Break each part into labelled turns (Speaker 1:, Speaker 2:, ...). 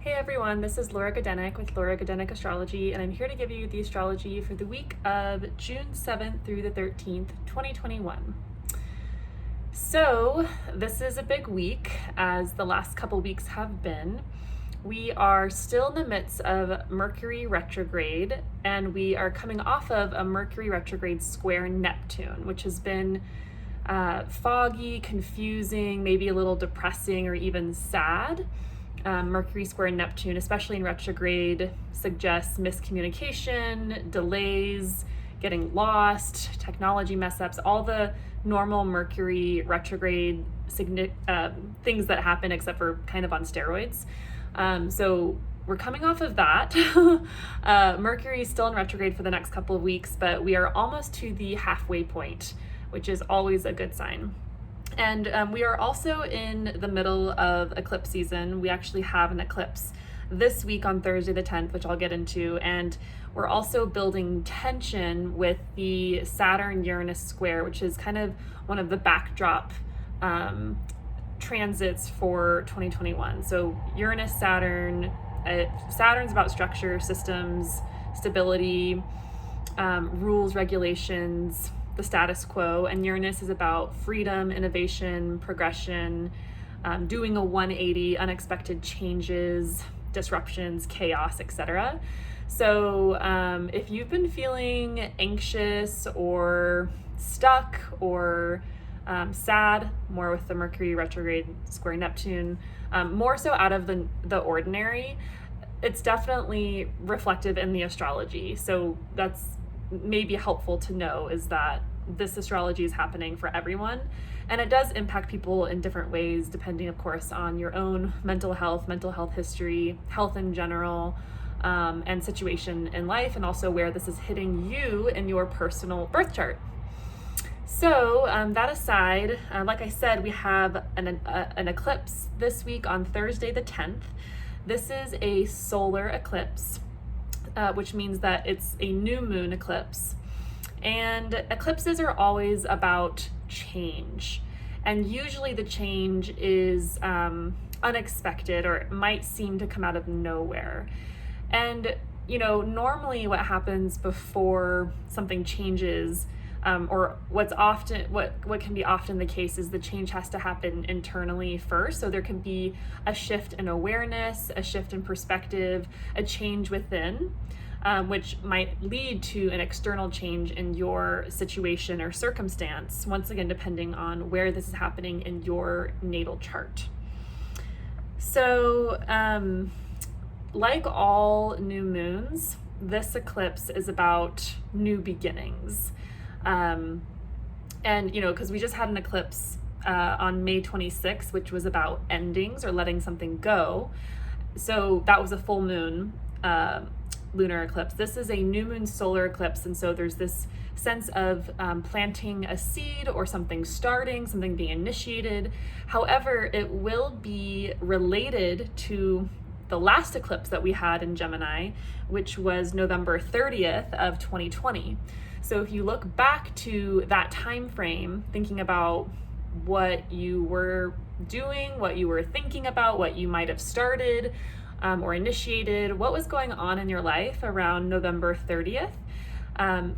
Speaker 1: Hey everyone, this is Laura Godenek with Laura Godenek Astrology, and I'm here to give you the astrology for the week of June 7th through the 13th, 2021. So, this is a big week, as the last couple weeks have been. We are still in the midst of Mercury retrograde, and we are coming off of a Mercury retrograde square Neptune, which has been foggy, confusing, maybe a little depressing, or even sad. Mercury square Neptune, especially in retrograde, suggests miscommunication, delays, getting lost, technology mess ups, all the normal Mercury retrograde things that happen, except for kind of on steroids. So we're coming off of that. Mercury is still in retrograde for the next couple of weeks, but we are almost to the halfway point, which is always a good sign. And we are also in the middle of eclipse season. We actually have an eclipse this week on Thursday the 10th, which I'll get into. And we're also building tension with the Saturn Uranus square, which is kind of one of the backdrop transits for 2021. So Uranus, Saturn, Saturn's about structure, systems, stability, rules, regulations, the status quo, and Uranus is about freedom, innovation, progression, doing a 180, unexpected changes, disruptions, chaos, etc. So if you've been feeling anxious or stuck or sad, more with the Mercury retrograde square Neptune, more so out of the ordinary, it's definitely reflective in the astrology. So that's maybe helpful to know, is that this astrology is happening for everyone, and it does impact people in different ways depending, of course, on your own mental health history, health in general, and situation in life, and also where this is hitting you in your personal birth chart. So that aside, like I said, we have an eclipse this week on Thursday the 10th. This is a solar eclipse, which means that it's a new moon eclipse. And eclipses are always about change. And usually the change is unexpected, or it might seem to come out of nowhere. And, normally what happens before something changes, or what can be often the case, is the change has to happen internally first. So there can be a shift in awareness, a shift in perspective, a change within, which might lead to an external change in your situation or circumstance, once again, depending on where this is happening in your natal chart. So, like all new moons, this eclipse is about new beginnings. And, because we just had an eclipse on May 26th, which was about endings or letting something go. So that was a full moon lunar eclipse. This is a new moon solar eclipse, and so there's this sense of planting a seed or something starting, something being initiated. However, it will be related to the last eclipse that we had in Gemini, which was November 30th of 2020. So if you look back to that time frame, thinking about what you were doing, what you were thinking about, what you might have started or initiated, what was going on in your life around November 30th,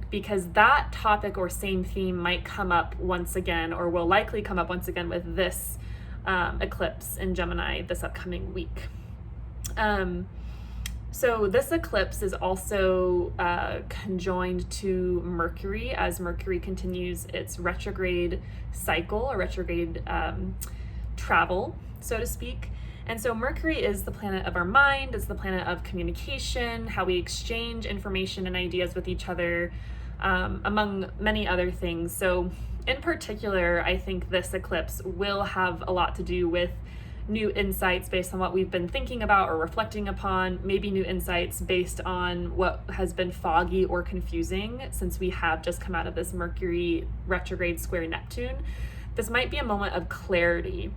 Speaker 1: because that topic or same theme might come up once again, or will likely come up once again with this eclipse in Gemini this upcoming week. So this eclipse is also conjoined to Mercury, as Mercury continues its retrograde cycle, or retrograde travel, so to speak. And so Mercury is the planet of our mind, it's the planet of communication, how we exchange information and ideas with each other, among many other things. So in particular, I think this eclipse will have a lot to do with new insights based on what we've been thinking about or reflecting upon, maybe new insights based on what has been foggy or confusing since we have just come out of this Mercury retrograde square Neptune. This might be a moment of clarity.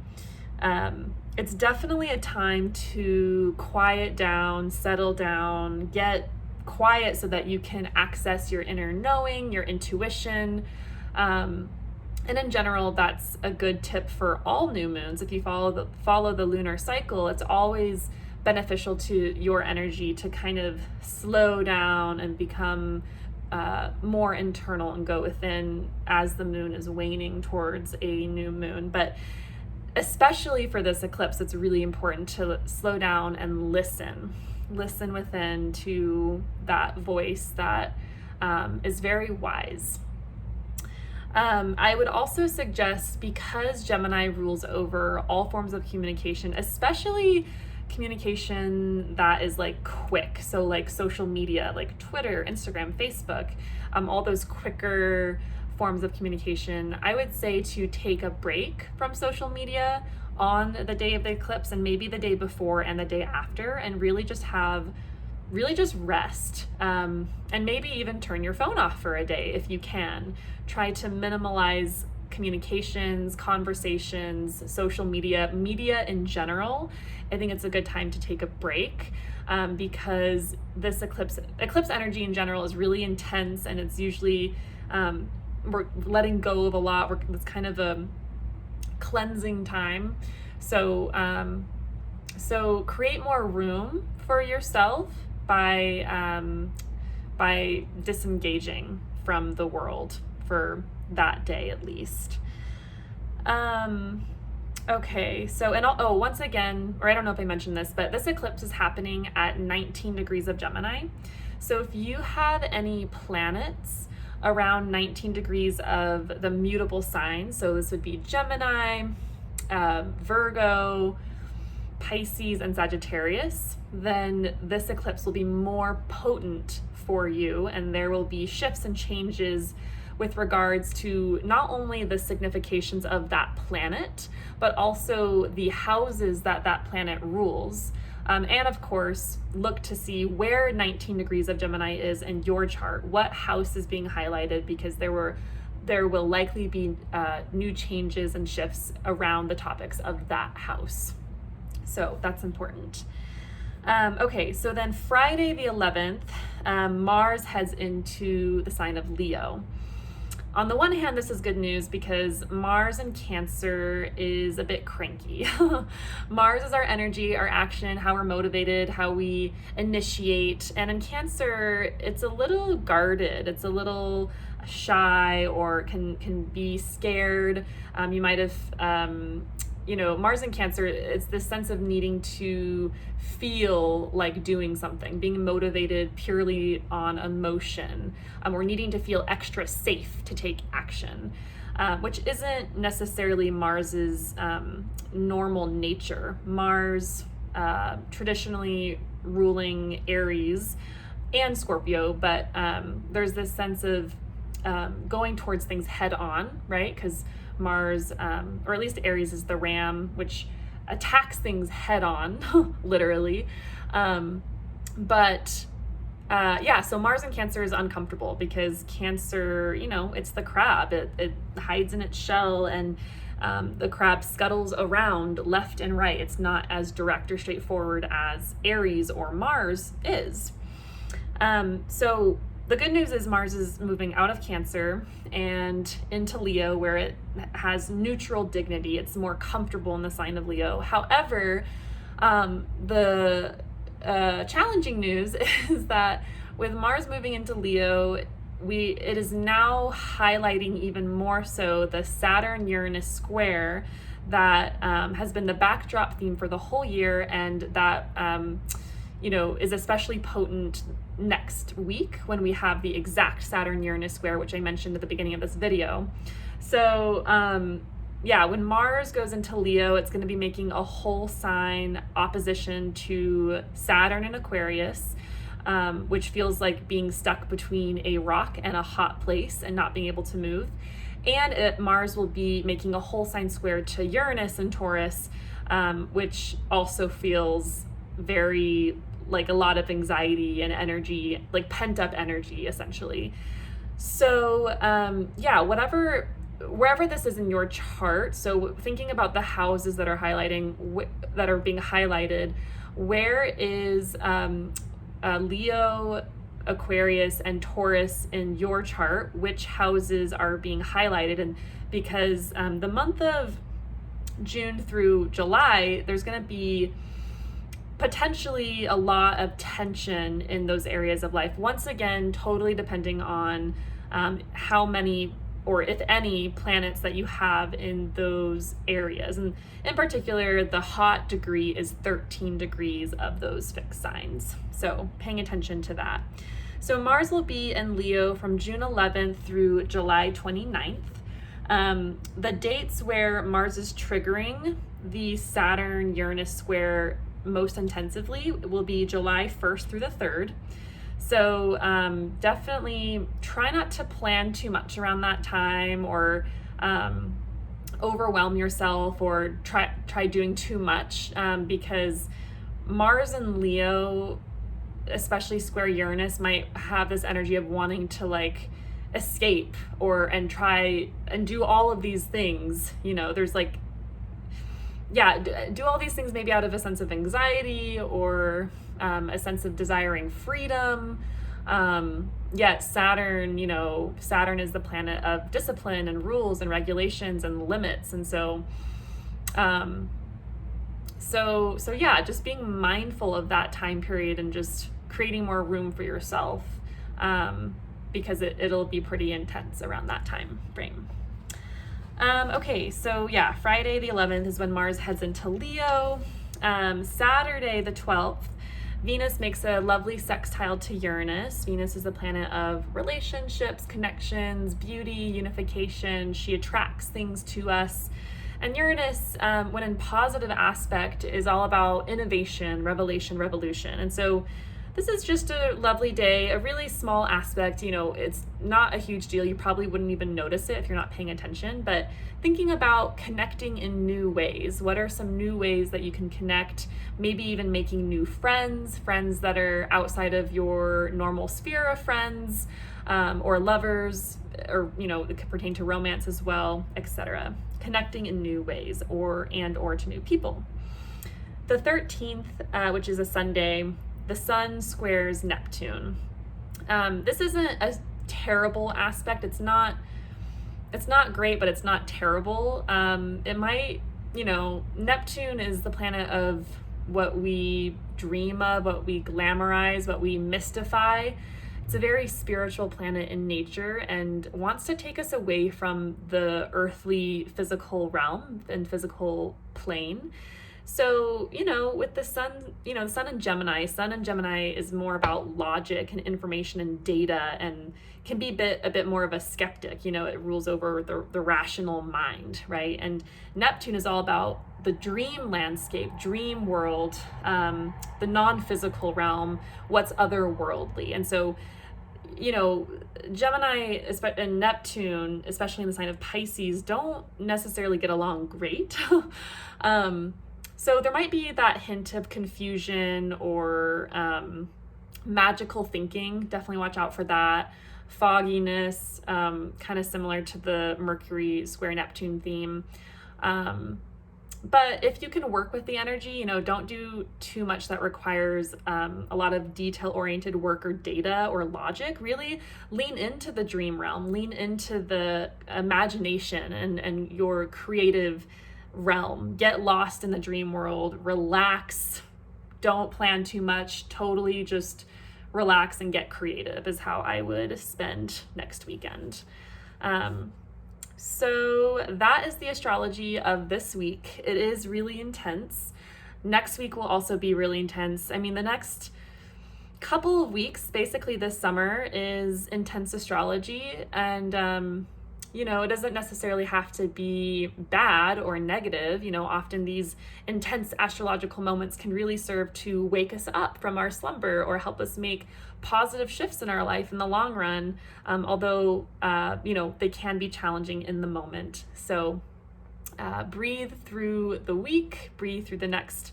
Speaker 1: It's definitely a time to quiet down, settle down, get quiet so that you can access your inner knowing, your intuition. And in general, that's a good tip for all new moons. If you follow the lunar cycle, it's always beneficial to your energy to kind of slow down and become more internal and go within as the moon is waning towards a new moon. But especially for this eclipse, it's really important to slow down and listen within to that voice that is very wise. I would also suggest, because Gemini rules over all forms of communication, especially communication that is like quick, so like social media, like Twitter, Instagram, Facebook, all those quicker forms of communication, I would say to take a break from social media on the day of the eclipse and maybe the day before and the day after, and really just rest, and maybe even turn your phone off for a day if you can. Try to minimalize communications, conversations, social media in general. I think it's a good time to take a break, because this eclipse energy in general is really intense, and it's usually we're letting go of a lot. It's kind of a cleansing time. So create more room for yourself by disengaging from the world for that day at least. Okay, so, once again, or I don't know if I mentioned this, but this eclipse is happening at 19 degrees of Gemini. So if you have any planets around 19 degrees of the mutable signs, so this would be Gemini, Virgo, Pisces, and Sagittarius, then this eclipse will be more potent for you, and there will be shifts and changes with regards to not only the significations of that planet, but also the houses that planet rules. And of course, look to see where 19 degrees of Gemini is in your chart, what house is being highlighted, because there will likely be new changes and shifts around the topics of that house. So that's important. Okay, so then Friday the 11th, Mars heads into the sign of Leo. On the one hand, this is good news because Mars in Cancer is a bit cranky. Mars is our energy, our action, how we're motivated, how we initiate. And in Cancer, it's a little guarded. It's a little shy, or can be scared. You might have, Mars in Cancer, it's this sense of needing to feel like doing something, being motivated purely on emotion, or needing to feel extra safe to take action, which isn't necessarily Mars's normal nature. Mars traditionally ruling Aries and Scorpio, but there's this sense of going towards things head on, right? Because Mars, or at least Aries, is the ram, which attacks things head on, literally. So Mars in Cancer is uncomfortable because Cancer, it's the crab. It hides in its shell, and the crab scuttles around left and right. It's not as direct or straightforward as Aries or Mars is. So the good news is Mars is moving out of Cancer and into Leo, where it has neutral dignity. It's more comfortable in the sign of Leo. However, the challenging news is that with Mars moving into Leo, it is now highlighting even more so the Saturn Uranus square that has been the backdrop theme for the whole year, and that is especially potent next week when we have the exact Saturn Uranus square, which I mentioned at the beginning of this video. So when Mars goes into Leo, it's going to be making a whole sign opposition to Saturn in Aquarius, which feels like being stuck between a rock and a hot place and not being able to move. And Mars will be making a whole sign square to Uranus in Taurus, which also feels very like a lot of anxiety and energy, like pent up energy, essentially. So wherever this is in your chart, so thinking about the houses that are being highlighted, where is Leo, Aquarius, and Taurus in your chart? Which houses are being highlighted? And because the month of June through July, there's going to be potentially a lot of tension in those areas of life. Once again, totally depending on how many or if any planets that you have in those areas. And in particular, the hot degree is 13 degrees of those fixed signs. So paying attention to that. So Mars will be in Leo from June 11th through July 29th. The dates where Mars is triggering the Saturn Uranus square most intensively will be July 1st through the 3rd. So definitely try not to plan too much around that time, or overwhelm yourself, or try doing too much, because Mars and Leo, especially square Uranus, might have this energy of wanting to like escape and try and do all of these things. There's like, do all these things maybe out of a sense of anxiety, or a sense of desiring freedom. Yet Saturn is the planet of discipline and rules and regulations and limits. And so just being mindful of that time period and just creating more room for yourself, because it'll be pretty intense around that time frame. Okay, so Friday the 11th is when Mars heads into Leo. Saturday the 12th, Venus makes a lovely sextile to Uranus. Venus is the planet of relationships, connections, beauty, unification. She attracts things to us. And Uranus, when in positive aspect, is all about innovation, revelation, revolution. And so this is just a lovely day, a really small aspect. It's not a huge deal. You probably wouldn't even notice it if you're not paying attention, but thinking about connecting in new ways. What are some new ways that you can connect? Maybe even making new friends that are outside of your normal sphere of friends, or lovers, or, it could pertain to romance as well, etc. Connecting in new ways, or to new people. The 13th, which is a Sunday, the Sun squares Neptune. This isn't a terrible aspect. It's not great, but it's not terrible. It might, Neptune is the planet of what we dream of, what we glamorize, what we mystify. It's a very spiritual planet in nature and wants to take us away from the earthly physical realm and physical plane. So, with the sun, the sun in Gemini is more about logic and information and data, and can be a bit more of a skeptic. It rules over the rational mind, right? And Neptune is all about the dream landscape, dream world, the non-physical realm, what's otherworldly. And so, Gemini and Neptune, especially in the sign of Pisces, don't necessarily get along great. So there might be that hint of confusion or magical thinking. Definitely watch out for that. Fogginess, kind of similar to the Mercury square Neptune theme. But if you can work with the energy, don't do too much that requires a lot of detail-oriented work or data or logic. Really lean into the dream realm, lean into the imagination and your creative realm. Get lost in the dream world, relax, don't plan too much, totally just relax and get creative is how I would spend next weekend. So that is the astrology of this week. It is really intense. Next week will also be really intense. The next couple of weeks, basically this summer, is intense astrology, and it doesn't necessarily have to be bad or negative. Often these intense astrological moments can really serve to wake us up from our slumber or help us make positive shifts in our life in the long run. Although, they can be challenging in the moment. So breathe through the week, breathe through the next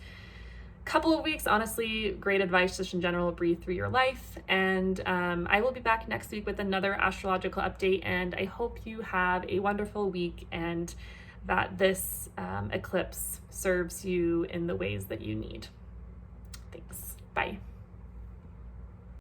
Speaker 1: couple of weeks. Honestly, great advice just in general. Breathe through your life, and I will be back next week with another astrological update, and I hope you have a wonderful week and that this eclipse serves you in the ways that you need. Thanks. Bye.